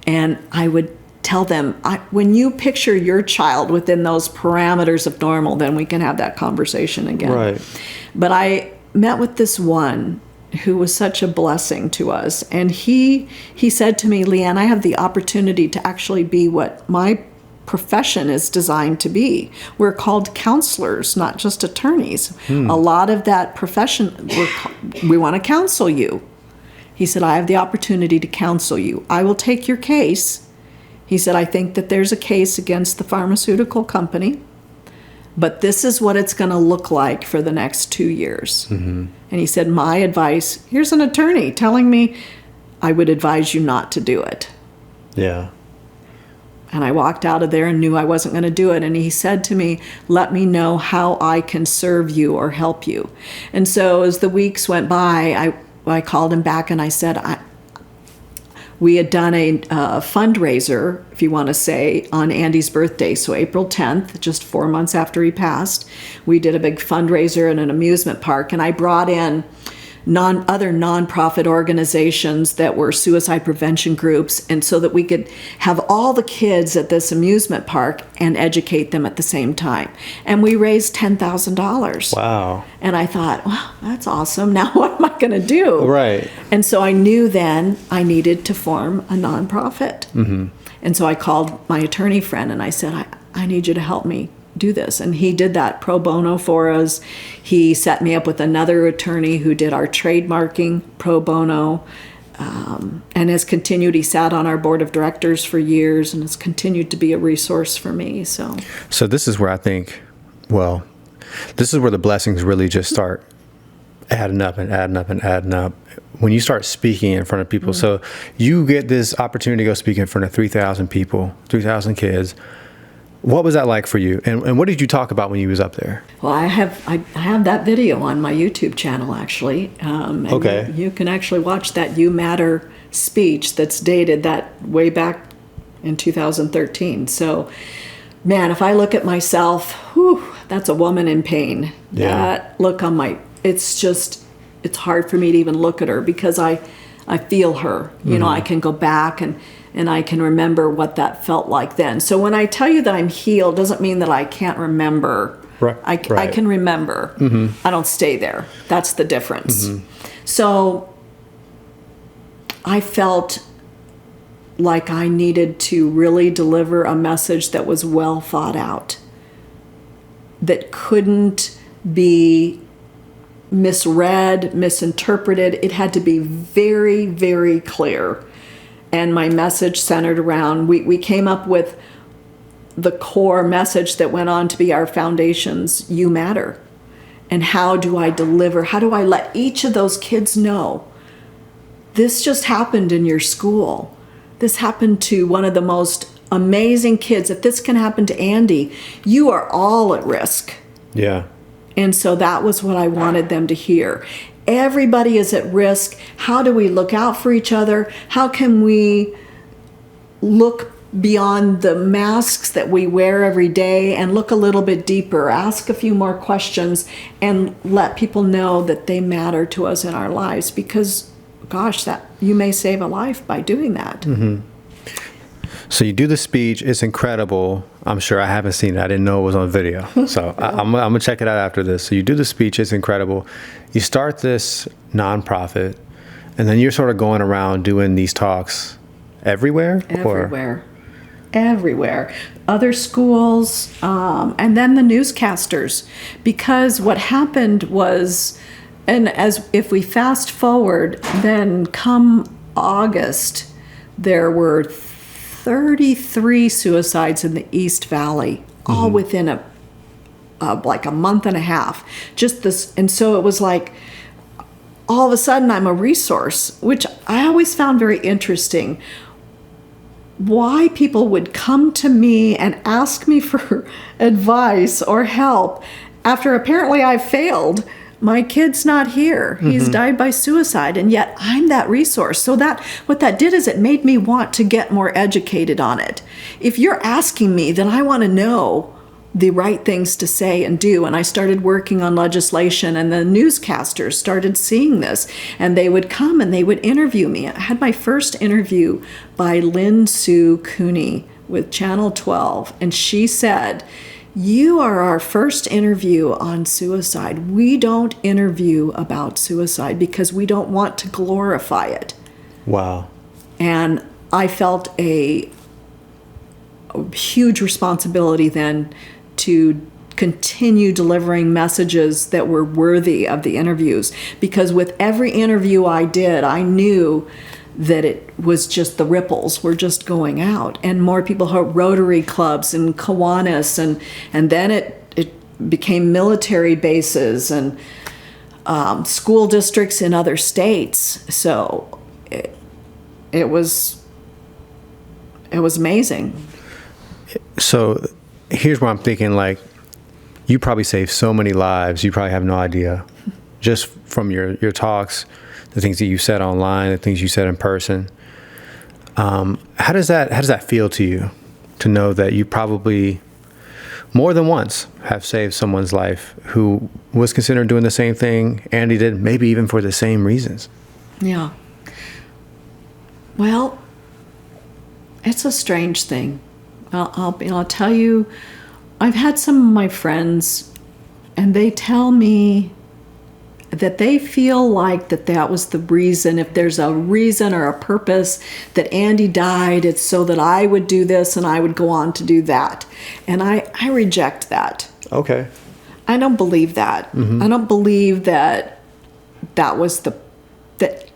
B: And I would tell them, when you picture your child within those parameters of normal, then we can have that conversation again.
A: Right.
B: But I met with this one who was such a blessing to us. And he said to me, LeAnn, I have the opportunity to actually be what my profession is designed to be. We're called counselors, not just attorneys. A lot of that profession, we want to counsel you. He said, I have the opportunity to counsel you. I will take your case. He said, I think that there's a case against the pharmaceutical company, but this is what it's going to look like for the next 2 years. And he said, my advice, here's an attorney telling me I would advise you not to do it.
A: Yeah.
B: And I walked out of there and knew I wasn't going to do it. And he said to me, let me know how I can serve you or help you. And so as the weeks went by, I called him back and I said, we had done a fundraiser, if you want to say, on Andy's birthday. So April 10th, just 4 months after he passed, we did a big fundraiser in an amusement park. And I brought in other nonprofit organizations that were suicide prevention groups, and so that we could have all the kids at this amusement park and educate them at the same time. And we raised $10,000.
A: Wow.
B: And I thought, well, that's awesome. Now what am I going to do?
A: Right.
B: And so I knew then I needed to form a nonprofit. And so I called my attorney friend and I said, I need you to help me do this. And he did that pro bono for us. He set me up with another attorney who did our trademarking pro bono, and has continued. He sat on our board of directors for years and has continued to be a resource for me. So
A: this is where I think, this is where the blessings really just start adding up and adding up and adding up. When you start speaking in front of people, so you get this opportunity to go speak in front of 3,000 people, 3,000 kids. What was that like for you? And what did you talk about when you was up there?
B: Well, I have that video on my YouTube channel, actually. And
A: okay.
B: You can actually watch that You Matter speech that's dated that way back in 2013. So, man, if I look at myself, that's a woman in pain.
A: Yeah.
B: That look on it's hard for me to even look at her because I feel her. You know, I can go back and I can remember what that felt like then. So when I tell you that I'm healed, doesn't mean that I can't remember.
A: Right.
B: I can remember. I don't stay there. That's the difference. So I felt like I needed to really deliver a message that was well thought out, that couldn't be misread, misinterpreted. It had to be very, very clear. And my message centered around, we came up with the core message that went on to be our foundation's You Matter. And how do I deliver? How do I let each of those kids know, this just happened in your school. This happened to one of the most amazing kids. If this can happen to Andy, you are all at risk.
A: Yeah.
B: And so that was what I wanted them to hear. Everybody is at risk. How do we look out for each other? How can we look beyond the masks that we wear every day and look a little bit deeper, ask a few more questions, and let people know that they matter to us in our lives? Because, gosh, that you may save a life by doing that.
A: So you do the speech. It's incredible. I'm sure I haven't seen it. I didn't know it was on video. So I'm going to check it out after this. So you do the speech. It's incredible. You start this nonprofit, and then you're sort of going around doing these talks everywhere?
B: Everywhere. Other schools, and then the newscasters. Because what happened was, and as if we fast forward, then come August, there were 33 suicides in the East Valley, all within like a month and a half. Just this, and so it was like, all of a sudden I'm a resource, which I always found very interesting. Why people would come to me and ask me for advice or help after apparently I failed. My kid's not here. He's died by suicide, and yet I'm that resource. So that what that did is it made me want to get more educated on it. If you're asking me, then I want to know the right things to say and do. And I started working on legislation, and the newscasters started seeing this, and they would come and they would interview me. I had my first interview by Lynn Sue Cooney with Channel 12, and she said, "You are our first interview on suicide. We don't interview about suicide because we don't want to glorify it."
A: Wow.
B: And I felt a huge responsibility then to continue delivering messages that were worthy of the interviews, because with every interview I did, I knew that it was just the ripples were just going out, and more people heard Rotary clubs and Kiwanis, and then it became military bases and school districts in other states. So it was amazing.
A: So here's where I'm thinking, like, you probably saved so many lives, you probably have no idea, just from your talks, the things that you said online, the things you said in person. How does that feel to you, to know that you probably more than once have saved someone's life who was considering doing the same thing Andy did, maybe even for the same reasons?
B: Yeah. Well, it's a strange thing. I'll tell you, I've had some of my friends, and they tell me that they feel like that was the reason. If there's a reason or a purpose that Andy died, it's so that I would do this and I would go on to do that. And I reject that.
A: Okay.
B: I don't believe that. Mm-hmm. I don't believe that that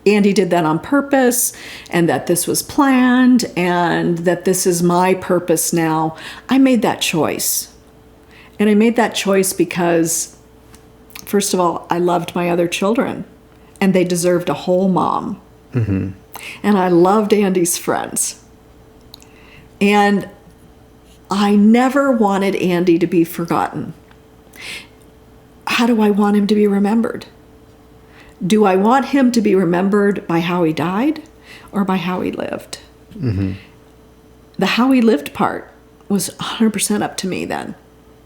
B: Andy did that on purpose, and that this was planned, and that this is my purpose now. I made that choice. And I made that choice because, first of all, I loved my other children, and they deserved a whole mom. Mm-hmm. And I loved Andy's friends. And I never wanted Andy to be forgotten. How do I want him to be remembered? Do I want him to be remembered by how he died or by how he lived? Mm-hmm. The how he lived part was 100% up to me then.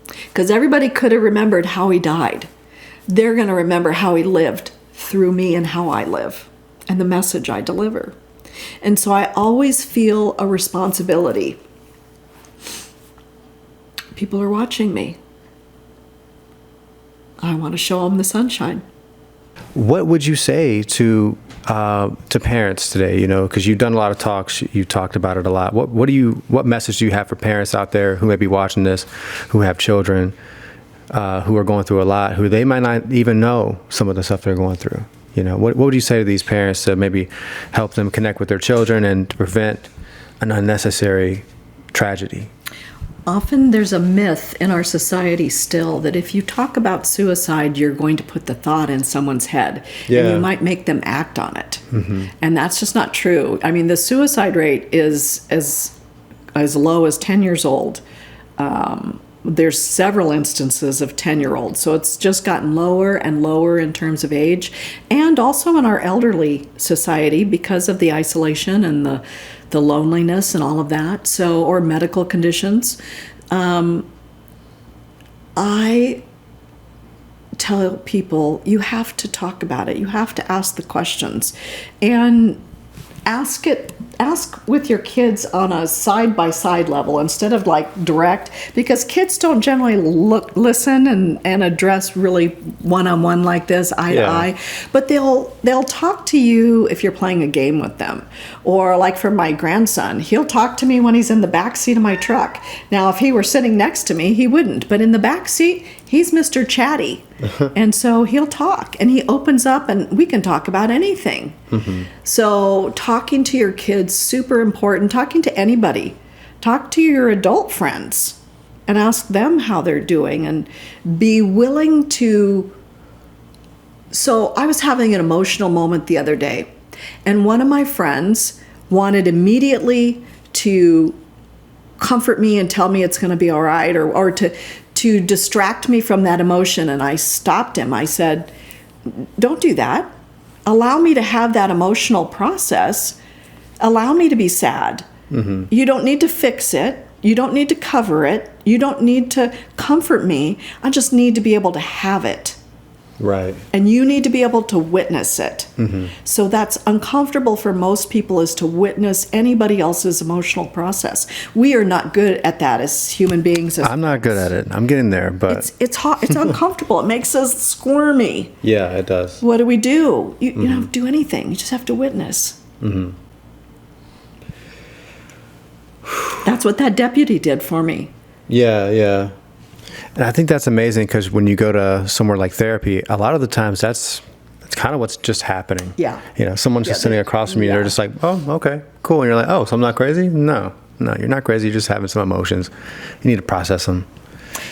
B: Because everybody could have remembered how he died. They're going to remember how he lived through me and how I live and the message I deliver. And so I always feel a responsibility. People are watching me. I want to show them the sunshine.
A: What would you say to parents today? You know, because you've done a lot of talks, you talked about it a lot. What message do you have for parents out there who may be watching this, who have children, who are going through a lot, who they might not even know some of the stuff they're going through? You know, what would you say to these parents to maybe help them connect with their children and to prevent an unnecessary tragedy?
B: Often there's a myth in our society still that if you talk about suicide, you're going to put the thought in someone's head, and you might make them act on it. Mm-hmm. And that's just not true. I mean, the suicide rate is as low as 10 years old. There's several instances of 10-year-olds, so it's just gotten lower and lower in terms of age, and also in our elderly society because of the isolation and the loneliness and all of that, or medical conditions. I tell people, you have to talk about it. You have to ask the questions, and ask with your kids on a side-by-side level instead of like direct, because kids don't generally listen and address really one-on-one like this, eye to eye, but they'll talk to you if you're playing a game with them. Or like for my grandson, he'll talk to me when he's in the back seat of my truck. Now, if he were sitting next to me, he wouldn't, but in the back seat, he's Mr. Chatty. And so he'll talk, and he opens up, and we can talk about anything. Mm-hmm. So talking to your kids, super important. Talking to anybody. Talk to your adult friends and ask them how they're doing, and be willing to. So I was having an emotional moment the other day, and one of my friends wanted immediately to comfort me and tell me it's going to be all right, or to distract me from that emotion. And I stopped him. I said, don't do that. Allow me to have that emotional process. Allow me to be sad. Mm-hmm. You don't need to fix it. You don't need to cover it. You don't need to comfort me. I just need to be able to have it.
A: Right.
B: And you need to be able to witness it. So that's uncomfortable for most people, is to witness anybody else's emotional process. We are not good at that as human beings.
A: I'm not good at it. I'm getting there, but
B: It's hot. It's uncomfortable. It makes us squirmy.
A: yeah, it does.
B: What do? You don't have to do anything. You just have to witness. That's what that deputy did for me.
A: Yeah, yeah. And I think that's amazing because when you go to somewhere like therapy, a lot of the times that's kind of what's just happening.
B: Yeah.
A: You know, someone's just sitting across from you.
B: Yeah.
A: They're just like, oh, okay, cool. And you're like, oh, so I'm not crazy? No, you're not crazy. You're just having some emotions. You need to process them.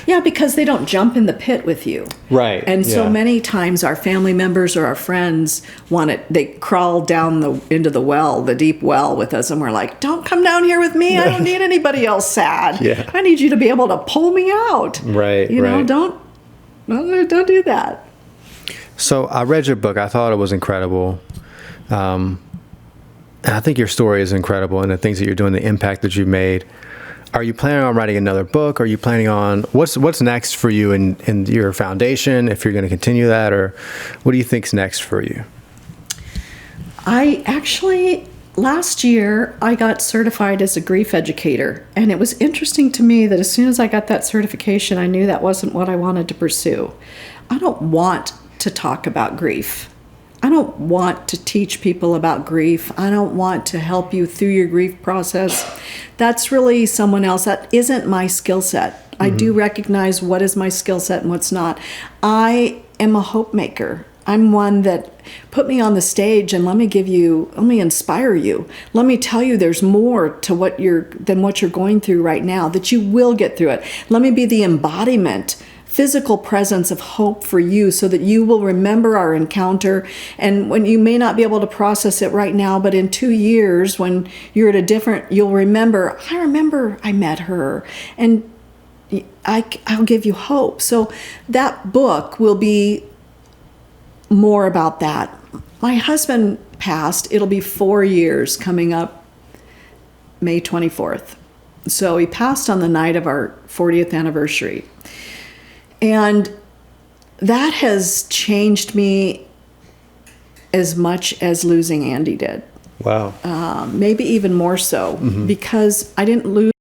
B: Yeah, because they don't jump in the pit with you.
A: Right.
B: And so
A: yeah.
B: many times our family members or our friends they crawl down into the well, the deep well with us, and we're like, don't come down here with me. I don't need anybody else sad.
A: Yeah.
B: I need you to be able to pull me out.
A: Right,
B: You know,
A: right.
B: don't do that.
A: So I read your book. I thought it was incredible. And I think your story is incredible, and the things that you're doing, the impact that you've made. Are you planning on writing another book? Are you planning on what's next for you in your foundation? If you're going to continue that, or what do you think's next for you?
B: I actually, last year, I got certified as a grief educator. And it was interesting to me that as soon as I got that certification, I knew that wasn't what I wanted to pursue. I don't want to talk about grief. I don't want to teach people about grief. I don't want to help you through your grief process. That's really someone else. That isn't my skill set. I do recognize what is my skill set and what's not. I am a hope maker. I'm one that put me on the stage and let me inspire you. Let me tell you there's more to what you're going through right now, that you will get through it. Let me be the embodiment, physical presence of hope for you so that you will remember our encounter. And when you may not be able to process it right now, but in 2 years when you're at you'll remember, I met her, and I'll give you hope. So that book will be more about that. My husband passed. It'll be 4 years coming up May 24th. So he passed on the night of our 40th anniversary. And that has changed me as much as losing Andy did.
A: Wow.
B: Maybe even more so, because I didn't lose